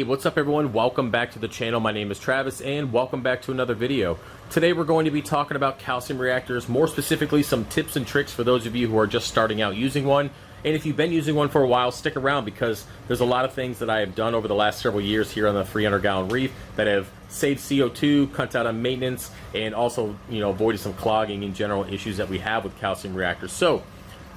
what's up everyone? Welcome back to the channel. My name is Travis and welcome back to another video. Today we're going to be talking about calcium reactors, more specifically some tips and tricks for those of you who are just starting out using one. And if you've been using one for a while, stick around because there's a lot of things that I have done over the last several years here on the 300-gallon reef that have saved CO2, cut out on maintenance, and also, avoided some clogging and general issues that we have with calcium reactors. So,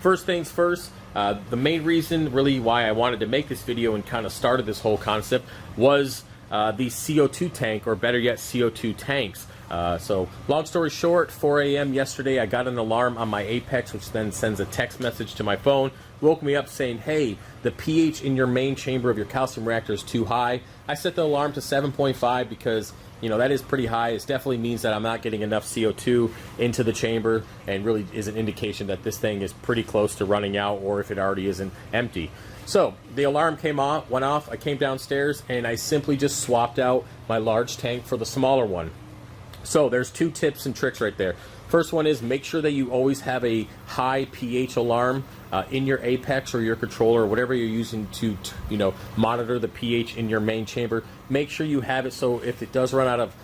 first things first, the main reason really why I wanted to make this video and kind of started this whole concept was the CO2 tank, or better yet, CO2 tanks. So long story short, 4 a.m. yesterday I got an alarm on my Apex, which then sends a text message to my phone, woke me up saying, hey, the pH in your main chamber of your calcium reactor is too high. I set the alarm to 7.5 because that is pretty high. It definitely means that I'm not getting enough CO2 into the chamber, and really is an indication that this thing is pretty close to running out, or if it already isn't, empty. So the alarm went off. I came downstairs and I simply just swapped out my large tank for the smaller one. So there's two tips and tricks right there. First one is make sure that you always have a high pH alarm in your Apex or your controller or whatever you're using to monitor the pH in your main chamber. Make sure you have it so if it does run out of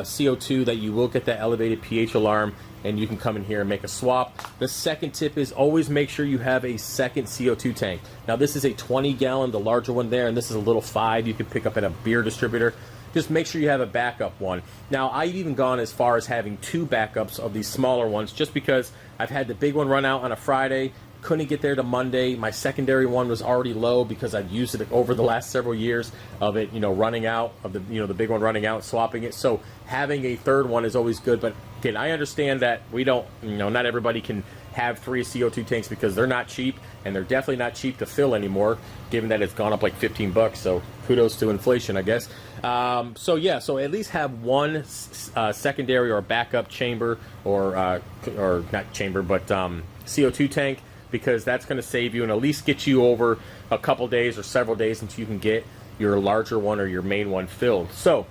CO2 that you will get that elevated pH alarm and you can come in here and make a swap. The second tip is always make sure you have a second CO2 tank. Now this is a 20-gallon, the larger one there, and this is a little 5 you can pick up at a beer distributor. Just make sure you have a backup one. Now, I've even gone as far as having 2 backups of these smaller ones just because I've had the big one run out on a Friday, couldn't get there to Monday. My secondary one was already low because I've used it over the last several years of it, running out, of the big one running out, swapping it. So having a third one is always good. But again, I understand that we don't, not everybody can have 3 CO2 tanks because they're not cheap, and they're definitely not cheap to fill anymore, given that it's gone up like 15 bucks. So kudos to inflation, I guess. So at least have one secondary or backup chamber, or not chamber, but CO2 tank, because that's going to save you and at least get you over a couple days or several days until you can get your larger one or your main one filled. So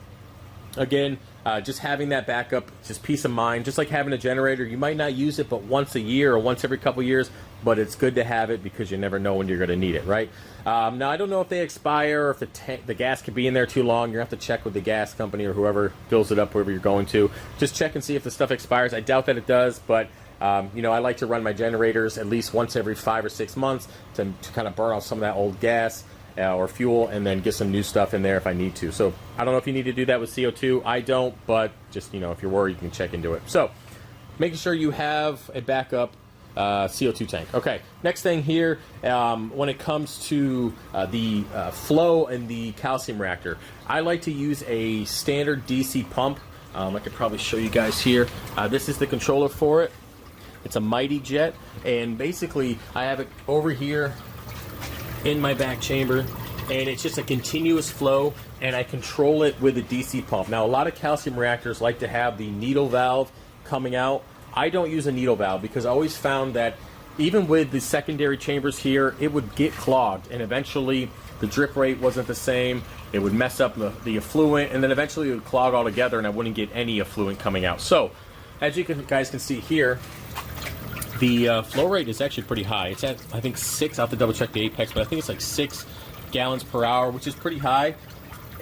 again, just having that backup, just peace of mind. Just like having a generator, you might not use it but once a year or once every couple years, but it's good to have it because you never know when you're going to need it, right? Now, I don't know if they expire, or if the gas could be in there too long. You have to check with the gas company or whoever fills it up, wherever you're going to. Just check and see if the stuff expires. I doubt that it does, but I like to run my generators at least once every 5 or 6 months to kind of burn off some of that old gas or fuel, and then get some new stuff in there if I need to. So I don't know if you need to do that with CO2. I don't, but just if you're worried, you can check into it. So making sure you have a backup CO2 tank. Okay, next thing here, when it comes to the flow in the calcium reactor, I like to use a standard DC pump. I could probably show you guys here. This is the controller for it. It's a Mighty Jet, and basically I have it over here in my back chamber, and it's just a continuous flow, and I control it with a DC pump. Now, a lot of calcium reactors like to have the needle valve coming out. I don't use a needle valve because I always found that even with the secondary chambers here, it would get clogged, and eventually the drip rate wasn't the same. It would mess up the effluent, and then eventually it would clog all together and I wouldn't get any effluent coming out. So as you guys can see here, the flow rate is actually pretty high. It's at, I think, 6. I'll have to double check the Apex, but I think it's like 6 gallons per hour, which is pretty high.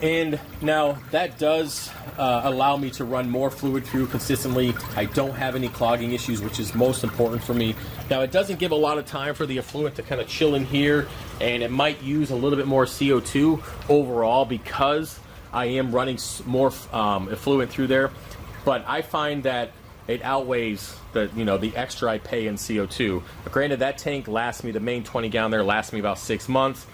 And now that does allow me to run more fluid through consistently. I don't have any clogging issues, which is most important for me. Now, it doesn't give a lot of time for the effluent to kind of chill in here, and it might use a little bit more CO2 overall because I am running more effluent through there. But I find that it outweighs the extra I pay in CO2. But granted, that tank lasts me, the main 20-gallon there lasts me about 6 months.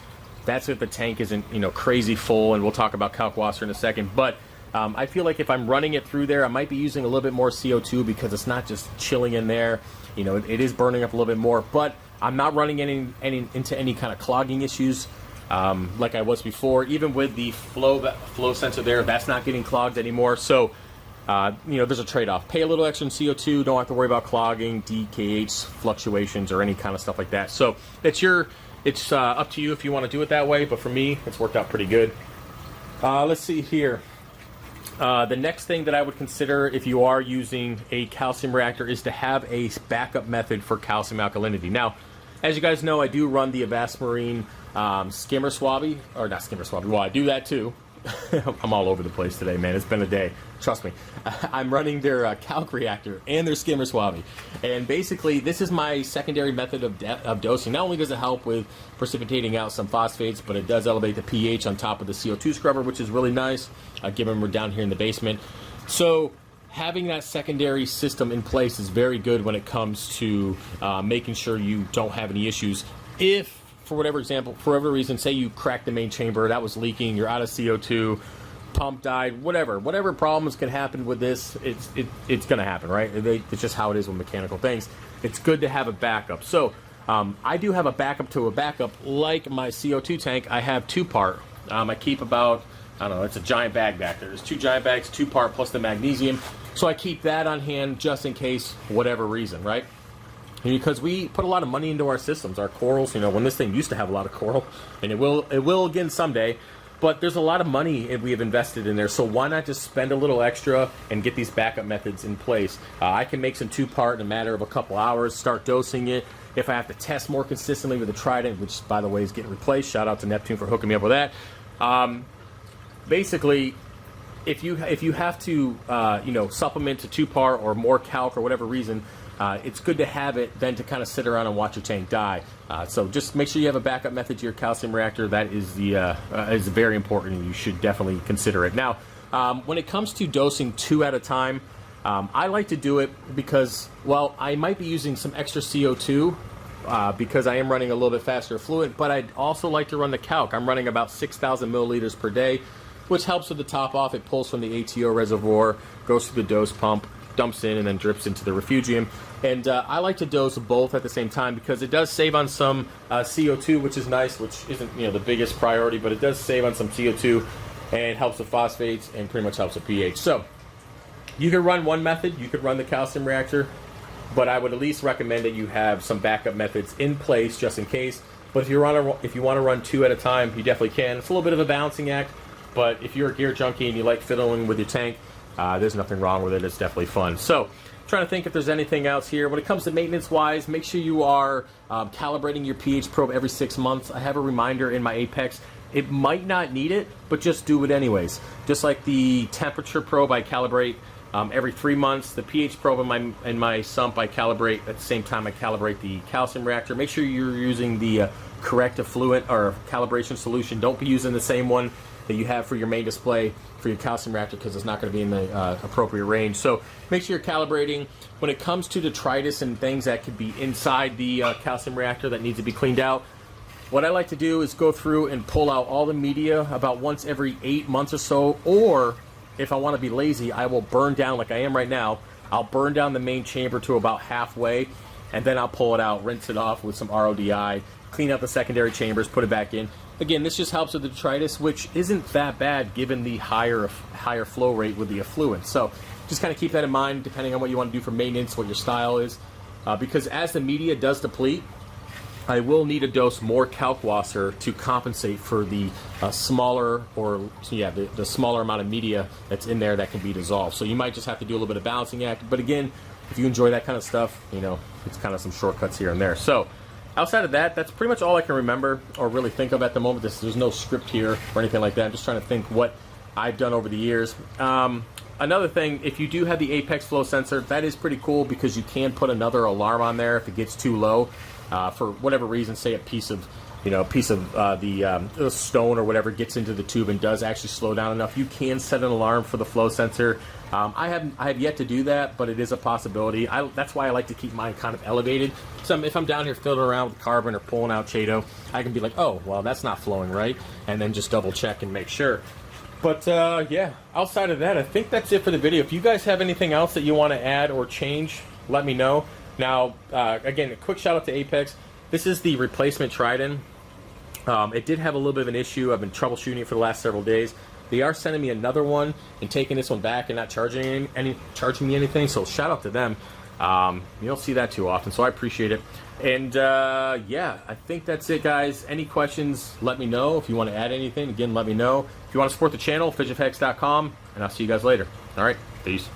That's if the tank isn't crazy full, and we'll talk about kalkwasser in a second. But I feel like if I'm running it through there, I might be using a little bit more CO2 because it's not just chilling in there. It is burning up a little bit more, but I'm not running into any kind of clogging issues like I was before. Even with the flow sensor there, that's not getting clogged anymore. So there's a trade-off. Pay a little extra in CO2, don't have to worry about clogging, DKH fluctuations, or any kind of stuff like that. So it's up to you if you want to do it that way, but for me, it's worked out pretty good. Let's see here. The next thing that I would consider if you are using a calcium reactor is to have a backup method for calcium alkalinity. Now, as you guys know, I do run the Avast Marine skimmer swabby, or not skimmer swabby, well, I do that too. I'm all over the place today, man. It's been a day. Trust me. I'm running their calc reactor and their skimmer swabby. And basically, this is my secondary method of dosing. Not only does it help with precipitating out some phosphates, but it does elevate the pH on top of the CO2 scrubber, which is really nice, given we're down here in the basement. So having that secondary system in place is very good when it comes to making sure you don't have any issues. If, for whatever reason, say you cracked the main chamber, that was leaking, you're out of CO2, pump died, whatever problems can happen with this, it's going to happen, right? It's just how it is with mechanical things. It's good to have a backup. So I do have a backup to a backup. Like my CO2 tank, I have 2-part. I keep about, I don't know, it's a giant bag back there. There's 2 giant bags, 2-part plus the magnesium. So I keep that on hand just in case, whatever reason, right? Because we put a lot of money into our systems, our corals, you know, when this thing used to have a lot of coral, and it will again someday, but there's a lot of money we have invested in there, so why not just spend a little extra and get these backup methods in place? I can make some 2-part in a matter of a couple hours, start dosing it. If I have to test more consistently with the Trident, which by the way is getting replaced, shout out to Neptune for hooking me up with that. Basically, if you have to you know, supplement to 2-part or more calc or whatever reason, it's good to have it than to kind of sit around and watch your tank die. So just make sure you have a backup method to your calcium reactor. That is is very important, and you should definitely consider it. Now, when it comes to dosing 2 at a time, I like to do it because, well, I might be using some extra CO2 because I am running a little bit faster fluid, but I'd also like to run the calc. I'm running about 6,000 milliliters per day, which helps with the top off. It pulls from the ATO reservoir, goes through the dose pump, dumps in, and then drips into the refugium. And I like to dose both at the same time because it does save on some CO2, which is nice, which isn't, you know, the biggest priority, but it does save on some CO2 and helps with phosphates and pretty much helps with pH. So you can run one method, you could run the calcium reactor, but I would at least recommend that you have some backup methods in place just in case. But if you want to run 2 at a time, you definitely can. It's a little bit of a balancing act, but if you're a gear junkie and you like fiddling with your tank, there's nothing wrong with it. It's definitely fun. So, trying to think if there's anything else here. When it comes to maintenance-wise, make sure you are calibrating your pH probe every 6 months. I have a reminder in my Apex. It might not need it, but just do it anyways. Just like the temperature probe, I calibrate every 3 months. The pH probe in my sump, I calibrate at the same time I calibrate the calcium reactor. Make sure you're using the correct effluent or calibration solution. Don't be using the same one that you have for your main display for your calcium reactor because it's not going to be in the appropriate range. So make sure you're calibrating. When it comes to detritus and things that could be inside the calcium reactor that needs to be cleaned out, what I like to do is go through and pull out all the media about once every 8 months or so, or if I want to be lazy, I will burn down, like I am right now, I'll burn down the main chamber to about halfway, and then I'll pull it out, rinse it off with some RODI, clean out the secondary chambers, put it back in. Again, this just helps with the detritus, which isn't that bad given the higher flow rate with the effluent. So just kind of keep that in mind depending on what you want to do for maintenance, what your style is. Because as the media does deplete, I will need to dose more kalkwasser to compensate for the smaller the smaller amount of media that's in there that can be dissolved. So you might just have to do a little bit of balancing act. But again, if you enjoy that kind of stuff, you know, it's kind of some shortcuts here and there. So outside of that, that's pretty much all I can remember or really think of at the moment. There's no script here or anything like that. I'm just trying to think what I've done over the years. Another thing, if you do have the Apex flow sensor, that is pretty cool because you can put another alarm on there if it gets too low. For whatever reason, say a piece of the stone or whatever gets into the tube and does actually slow down enough, you can set an alarm for the flow sensor. I have yet to do that, but it is a possibility. That's why I like to keep mine kind of elevated. So if I'm down here fiddling around with carbon or pulling out Chaeto, I can be like, oh, well, that's not flowing right, and then just double check and make sure. But yeah, outside of that, I think that's it for the video. If you guys have anything else that you want to add or change, let me know. Now, again, a quick shout out to Apex. This is the replacement Trident. It did have a little bit of an issue. I've been troubleshooting it for the last several days. They are sending me another one and taking this one back and not charging me anything. So shout out to them. You don't see that too often, so I appreciate it. And yeah, I think that's it, guys. Any questions, let me know. If you want to add anything, again, let me know. If you want to support the channel, Fishofhex.com, and I'll see you guys later. All right, peace.